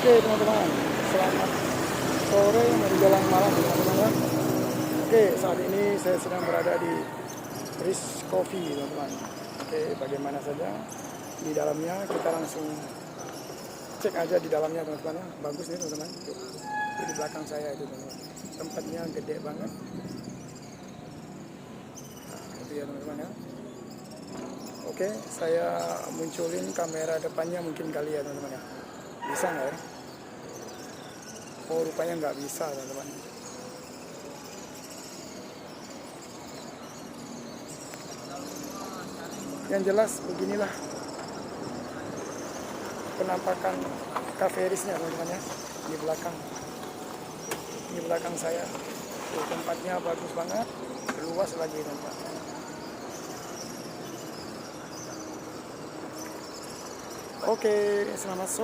Oke teman-teman, selamat sore menjelang malam teman-teman. Oke, saat ini saya sedang berada di Risk Coffee teman-teman. Oke, bagaimana saja di dalamnya, kita langsung cek aja di dalamnya teman-teman. Bagus nih teman-teman. Di belakang saya itu teman-teman. Tempatnya gede banget. Nah, itu ya teman-teman ya. Oke, saya munculin kamera depannya mungkin kali ya teman-teman ya. Bisa nggak ya? Oh, rupanya nggak bisa teman-teman. Yang jelas beginilah penampakan Cafe Risnya teman-teman ya. Di belakang saya. Tuh, tempatnya bagus banget, luas lagi teman-teman. Oke, selamat sore.